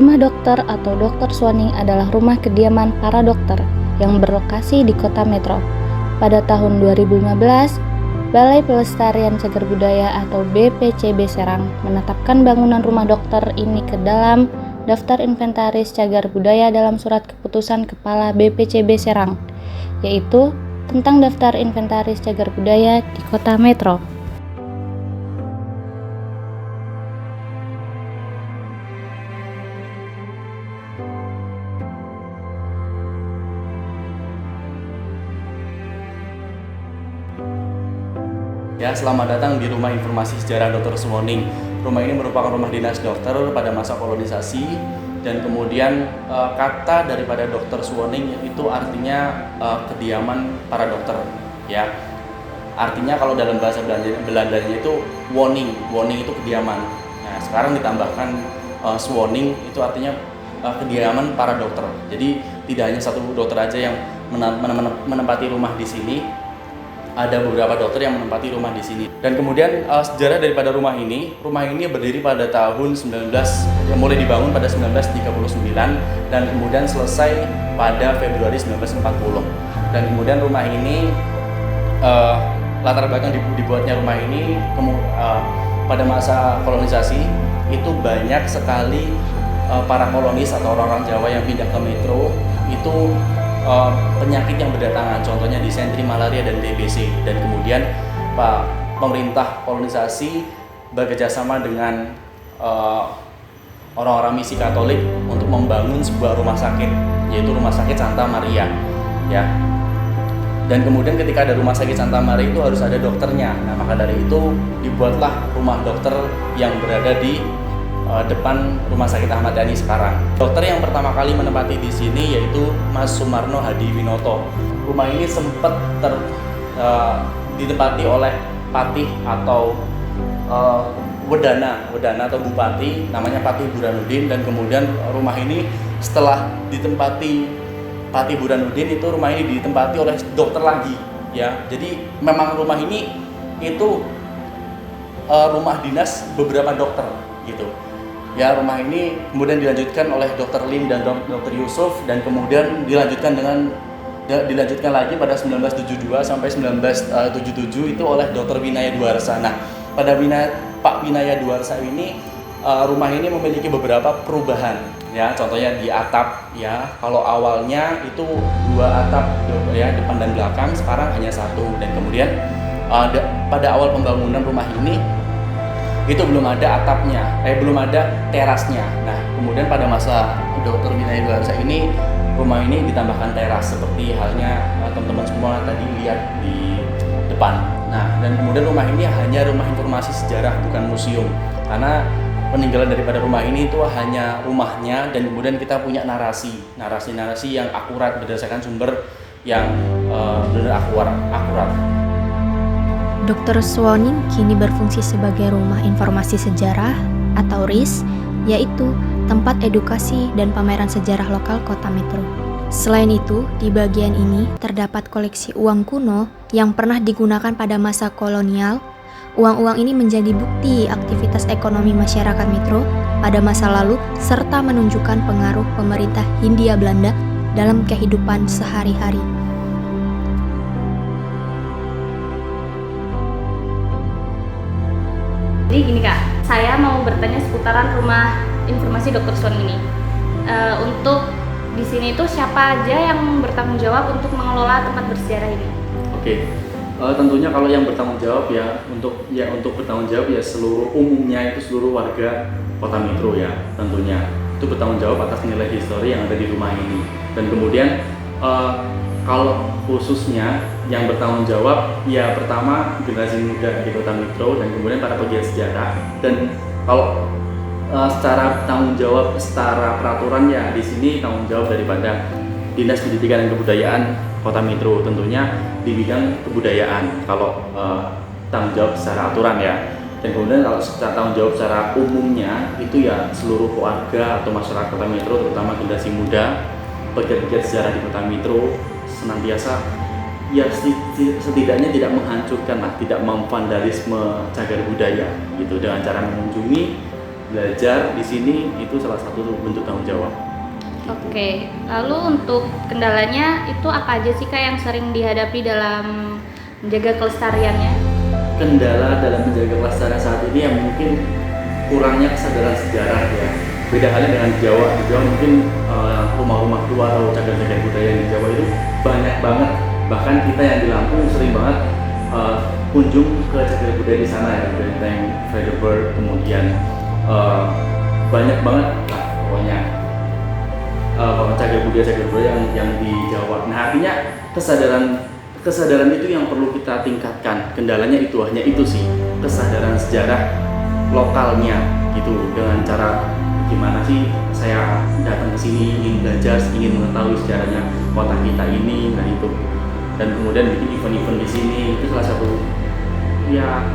Rumah dokter atau Dr. Suwaning adalah rumah kediaman para dokter yang berlokasi di Kota Metro. Pada tahun 2015, Balai Pelestarian Cagar Budaya atau BPCB Serang menetapkan bangunan rumah dokter ini ke dalam daftar inventaris cagar budaya dalam surat keputusan Kepala BPCB Serang, yaitu tentang daftar inventaris cagar budaya di Kota Metro. Ya, selamat datang di Rumah Informasi Sejarah Dr. Suwaning. Rumah ini merupakan rumah dinas dokter pada masa kolonisasi, dan kemudian kata daripada Dr. Suwaning itu artinya kediaman para dokter. Ya, artinya kalau dalam bahasa Belandanya itu woning itu kediaman. Nah, sekarang ditambahkan Suwaning itu artinya kediaman para dokter. Jadi tidak hanya satu dokter aja yang menempati rumah di sini. Ada beberapa dokter yang menempati rumah di sini. Dan kemudian sejarah daripada rumah ini berdiri pada tahun yang mulai dibangun pada 1939 dan kemudian selesai pada Februari 1940. Dan kemudian rumah ini latar belakang dibuatnya rumah ini pada masa kolonisasi itu banyak sekali para kolonis atau orang-orang Jawa yang pindah ke Metro itu penyakit yang berdatangan, contohnya disentri, malaria, dan TBC. Dan kemudian pemerintah kolonisasi bekerjasama dengan orang-orang misi Katolik untuk membangun sebuah rumah sakit, yaitu Rumah Sakit Santa Maria. Ya. Dan kemudian ketika ada Rumah Sakit Santa Maria itu harus ada dokternya. Nah, maka dari itu dibuatlah rumah dokter yang berada di depan Rumah Sakit Ahmad Yani sekarang. Dokter yang pertama kali menempati di sini yaitu Mas Sumarno Hadi Winoto. Rumah ini sempat ditempati oleh patih atau wedana atau bupati namanya Patih Burhanuddin, dan kemudian rumah ini setelah ditempati Patih Burhanuddin itu rumah ini ditempati oleh dokter lagi, ya. Jadi memang rumah ini itu rumah dinas beberapa dokter gitu. Ya, rumah ini kemudian dilanjutkan oleh Dr. Lim dan Dr. Yusuf, dan kemudian dilanjutkan lagi pada 1972 sampai 1977 itu oleh Dr. Winaya Duarsa. Nah, pada Pak Winaya Duarsa ini rumah ini memiliki beberapa perubahan, ya. Contohnya di atap, ya. Kalau awalnya itu 2 atap, ya, depan dan belakang, sekarang hanya 1. Dan kemudian pada awal pembangunan rumah ini itu belum ada atapnya, belum ada terasnya. Nah, kemudian pada masa Dr. Winaya Duarsa ini rumah ini ditambahkan teras seperti halnya teman-teman semua tadi lihat di depan. Nah, dan kemudian rumah ini hanya rumah informasi sejarah, bukan museum, karena peninggalan daripada rumah ini itu hanya rumahnya, dan kemudian kita punya narasi yang akurat berdasarkan sumber yang benar akurat. Dr. Suwaning kini berfungsi sebagai Rumah Informasi Sejarah atau RIS, yaitu tempat edukasi dan pameran sejarah lokal Kota Metro. Selain itu, di bagian ini terdapat koleksi uang kuno yang pernah digunakan pada masa kolonial. Uang-uang ini menjadi bukti aktivitas ekonomi masyarakat Metro pada masa lalu serta menunjukkan pengaruh pemerintah Hindia Belanda dalam kehidupan sehari-hari. Jadi gini Kak, saya mau bertanya seputaran Rumah Informasi Dr. Suwaning ini. Untuk di sini itu siapa aja yang bertanggung jawab untuk mengelola tempat bersejarah ini? Oke. Tentunya kalau yang bertanggung jawab untuk bertanggung jawab seluruh umumnya itu seluruh warga Kota Metro, ya, tentunya itu bertanggung jawab atas nilai histori yang ada di rumah ini. Dan kemudian kalau khususnya yang bertanggung jawab pertama generasi muda di Kota Metro, dan kemudian para pegiat sejarah. Dan kalau secara tanggung jawab secara peraturan di sini tanggung jawab daripada Dinas Pendidikan dan Kebudayaan Kota Metro, tentunya di bidang kebudayaan kalau tanggung jawab secara aturan, ya. Dan kemudian kalau secara tanggung jawab secara umumnya itu seluruh warga atau masyarakat Kota Metro, terutama generasi muda, pegiat-pegiat sejarah di Kota Metro senantiasa setidaknya tidak menghancurkan, tidak memvandalisme cagar budaya gitu, dengan cara mengunjungi belajar di sini itu salah satu bentuk tanggung jawab. Oke, lalu untuk kendalanya itu apa aja sih Kak yang sering dihadapi dalam menjaga kelestariannya? Kendala dalam menjaga kelestarian saat ini yang mungkin kurangnya kesadaran sejarah ya. Beda halnya dengan Jawa. Di Jawa mungkin rumah-rumah tua atau cagar-cagar budaya di Jawa itu banyak banget. Bahkan kita yang di Lampung sering banget kunjung ke cagar budaya di sana ya, Benteng Frederiksberg, kemudian banyak banget lah pokoknya cagar budaya yang di Jawa. Nah artinya kesadaran itu yang perlu kita tingkatkan. Kendalanya itu hanya itu sih, kesadaran sejarah lokalnya gitu, dengan cara gimana sih saya datang ke sini ingin belajar, ingin mengetahui sejarahnya kota kita ini, nah itu. Dan kemudian bikin event-event di sini itu salah satu ya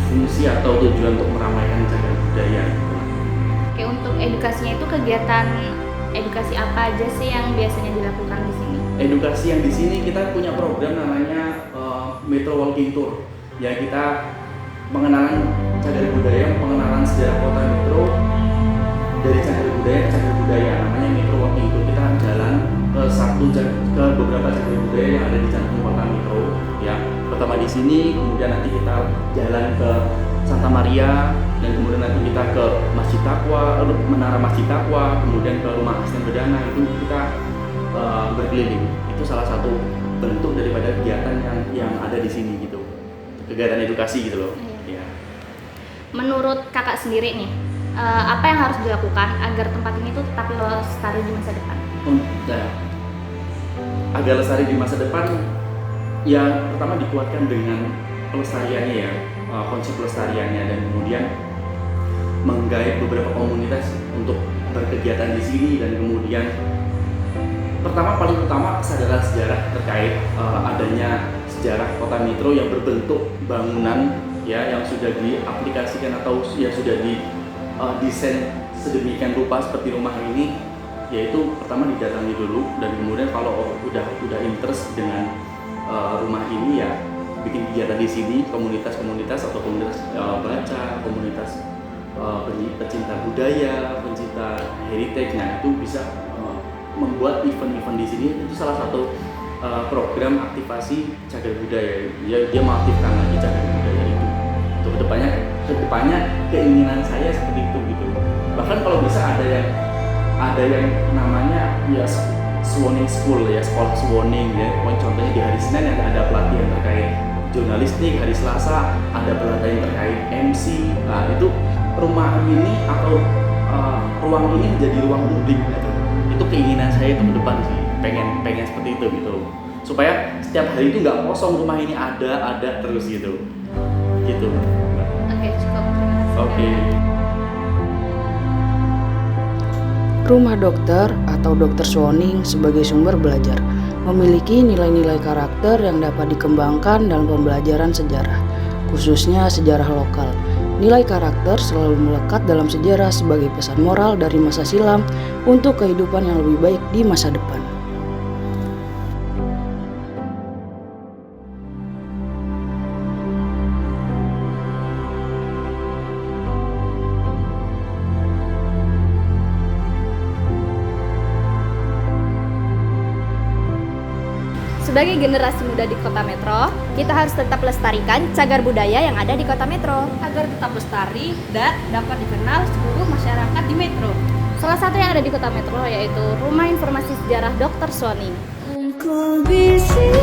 fungsi atau tujuan untuk meramaikan cagar budaya. Oke, untuk edukasinya itu kegiatan edukasi apa aja sih yang biasanya dilakukan di sini? Edukasi yang di sini kita punya program namanya Metro Walking Tour. Ya kita pengenalan cagar budaya, pengenalan sejarah kota Metro dari cagar budaya ke cagar budaya, namanya Metro Walking Tour. Kita jalan ke beberapa cagar budaya yang ada di jantung kota Metro. Ya pertama di sini, kemudian nanti kita jalan ke Santa Maria, dan kemudian nanti kita ke Masjid Taqwa, Menara Masjid Taqwa, kemudian ke Rumah Asisten Berdana. Itu kita berkeliling. Itu salah satu bentuk daripada kegiatan yang ada di sini gitu, kegiatan edukasi gitu loh. Iya. Menurut kakak sendiri nih, apa yang harus dilakukan agar tempat ini tuh tetap lestari di masa depan? Agar lestari di masa depan, yang pertama dikuatkan dengan pelestariannya ya, konsep pelestariannya, dan kemudian menggait beberapa komunitas untuk berkegiatan di sini, dan kemudian paling utama kesadaran sejarah terkait adanya sejarah kota Metro yang berbentuk bangunan ya, yang sudah diaplikasikan atau yang sudah didesain sedemikian rupa seperti rumah ini. Yaitu pertama didatangi dulu, dan kemudian kalau udah interest dengan rumah ini ya bikin kegiatan di sini, komunitas atau komunitas baca, komunitas pecinta budaya, pecinta heritage. Nah itu bisa membuat event-event di sini. Itu salah satu program aktivasi cagar budaya. Dia mengaktifkan lagi cagar budaya itu. Untuk kedepannya keinginan saya seperti itu gitu. Bahkan kalau bisa ada yang namanya ya Swanning School ya, sekolah Swanning ya. Contohnya di hari Senin ada pelatihan terkait jurnalistik, hari Selasa ada pelatihan terkait MC. Nah itu rumah ini atau ruang ini menjadi ruang publik gitu. Itu keinginan saya itu ke depan sih, pengen seperti itu gitu, supaya setiap hari itu nggak kosong, rumah ini ada terus gitu. Oke, cukup. Oke. Rumah dokter atau Dr. Swanning sebagai sumber belajar memiliki nilai-nilai karakter yang dapat dikembangkan dalam pembelajaran sejarah, khususnya sejarah lokal. Nilai karakter selalu melekat dalam sejarah sebagai pesan moral dari masa silam untuk kehidupan yang lebih baik di masa depan. Sebagai generasi muda di Kota Metro, kita harus tetap lestarikan cagar budaya yang ada di Kota Metro agar tetap lestari dan dapat dikenal seluruh masyarakat di Metro. Salah satu yang ada di Kota Metro yaitu Rumah Informasi Sejarah Dr. Swanning. Ku bisikan